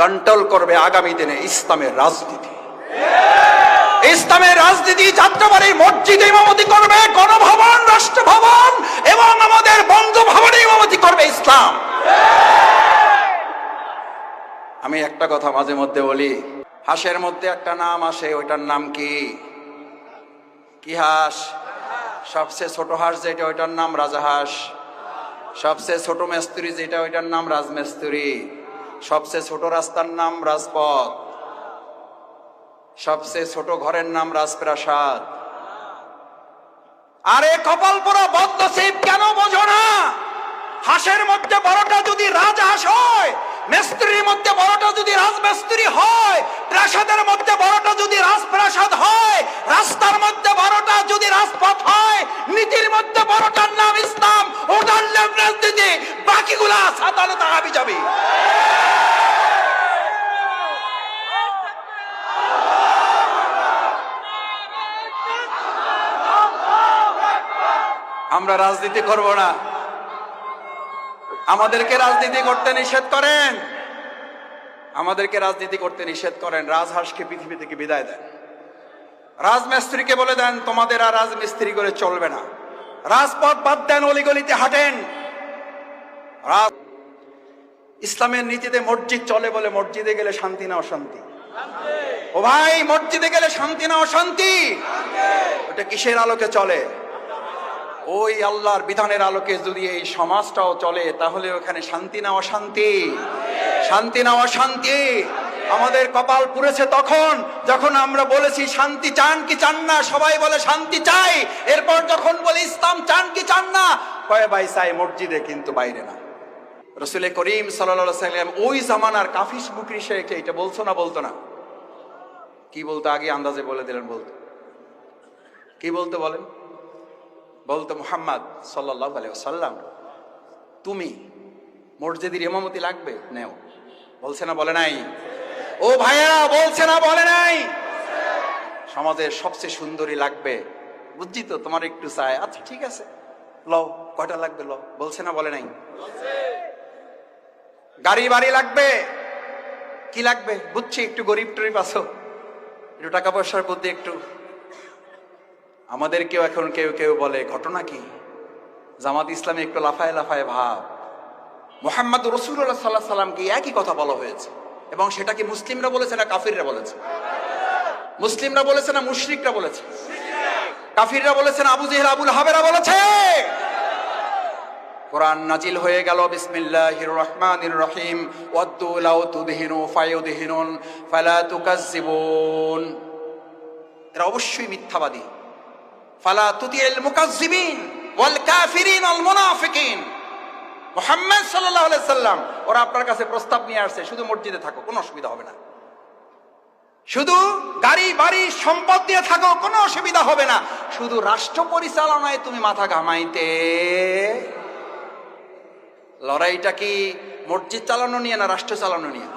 Control করবে আগামী দিনে ইসলামের রাজনীতি। ইসলামের রাজনীতি যাত্রাবাড়ির মসজিদে ইমামতি করবে, গণভবন, রাষ্ট্রভবন এবং আমাদের বঙ্গভবনে ইমামতি করবে ইসলাম। আমি একটা কথা মাঝে মধ্যে বলি, হাঁসের মধ্যে একটা নাম আসে, ওইটার নাম কি? কি হাঁস? সবচেয়ে ছোট হাঁস যেটা, ওইটার নাম রাজাহাঁস। সবচেয়ে ছোট মেস্তুরি যেটা, ওইটার নাম রাজমেস্তুরি। সবচেয়ে ছোট রাস্তার নাম রাজপথ। সবচেয়ে ছোট ঘরের নাম রাজপ্রাসাদ। আরে কপাল পোড়া বদনসিব, কেন বোঝো না? হাঁসের মধ্যে বড়টা যদি রাজহাঁস হয়, মেস্তুরির মধ্যে বড়টা যদি রাজমেস্তুরি হয়, প্রাসাদের মধ্যে বড়টা যদি রাজপ্রাসাদ হয়, রাস্তার মধ্যে বড়টা যদি রাজপথ হয়, নীতির মধ্যে বড়টার নাম ইসলাম, ওটার নাম রাজনীতি, বাকিগুলা সাতালে তাহাবি যাবে। আমরা রাজনীতি করব না। আমাদেরকে রাজনীতি করতে নিষেধ করেন, আমাদেরকে রাজনীতি করতে নিষেধ করেন। রাজহাঁসকে পৃথিবী থেকে বিদায় দেন। রাজমিস্ত্রিকে বলে দেন তোমাদের আর রাজমিস্ত্রি করে চলবে না। রাজপথ বাদ দেন, অলিগলিতে হাঁটেন। ইসলামের নীতিতে মসজিদ চলে বলে মসজিদে গেলে শান্তি না অশান্তি? ও ভাই, মসজিদে গেলে শান্তি না অশান্তি? ওটা কিসের আলোকে চলে? ওই আল্লাহর বিধানের আলোকে যদি এই সমাজটাও চলে, তাহলে ওখানে শান্তি না অশান্তি? শান্তি না অশান্তি? আমাদের কপাল পুড়েছে তখন যখন আমরা বলেছি শান্তি চান কি চান না, সবাই বলে শান্তি চাই। এরপর যখন বলি ইসলাম চান কি চান না, কয় ভাই চাই মসজিদে কিন্তু বাইরে না। রাসূল করিম সাল্লাল্লাহু আলাইহি ওয়াসাল্লাম ওই জামানার কাফির মুশরিক এটা বলতো না? বলতো না? কি বলতো? আগে আন্দাজে বলে দিলেন। বলতো কি বলতো বলেন? বলতো মুহাম্মদ সাল্লাল্লাহু আলাইহি ওয়াসাল্লাম তুমি মসজিদের ইমামতি লাগবে নেও। বলছে না বলে নাই? ও ভাইয়েরা, বলছে না বলে নাই? সমাজের সবচেয়ে সুন্দরী লাগবে, বুঝছি তো, তোমার একটু চাই, আচ্ছা ঠিক আছে লও, কয়টা লাগবে লও। বলছে না বলে নাই? গাড়ি বাড়ি লাগবে, কি লাগবে বুঝছি, একটু গরিব টরিব আছো, একটু টাকা পয়সার বুদ্ধি একটু। আমাদের কেউ এখন কেউ কেউ বলে ঘটনা কি, জামাত ইসলামে একটু লাফায় লাফায় ভাব। মুহাম্মদ রাসূলুল্লাহ সাল্লাল্লাহু আলাইহি ওয়াসাল্লামকে একই কথা বলা হয়েছে, এবং সেটা কি মুসলিমরা বলেছে না কাফিররা বলেছে? মুসলিমরা বলেছে না মুশরিকরা বলেছে? কাফিররা বলেছে না আবু জেহেল আবুল হাবেরা বলেছে? কোরআন নাজিল হয়ে গেল বিসমিল্লাহির রহমানির রহিম, ওয়াদ্দু লাউ তুদহিনু ফায়ুদহিনুন ফালা তুকাজ্জিবুন। এরা অবশ্যই মিথ্যাবাদী। ফালা তুতিল মুকাজ্জিবিন ওয়াল কাফিরিন ওয়াল মুনাফিকিন। মুহাম্মদ সাল্লাল্লাহু আলাইহি সাল্লাম ওরা আপনার কাছে প্রস্তাব নিয়ে আসছে, শুধু মসজিদে থাকো, কোনো অসুবিধা হবে না। শুধু গাড়ি বাড়ি সম্পদ দিয়ে থাকো, কোনো অসুবিধা হবে না। শুধু রাষ্ট্র পরিচালনায় তুমি মাথা ঘামাইতে। লড়াইটা কি মসজিদ চালানো নিয়ে না রাষ্ট্র চালানো নিয়ে?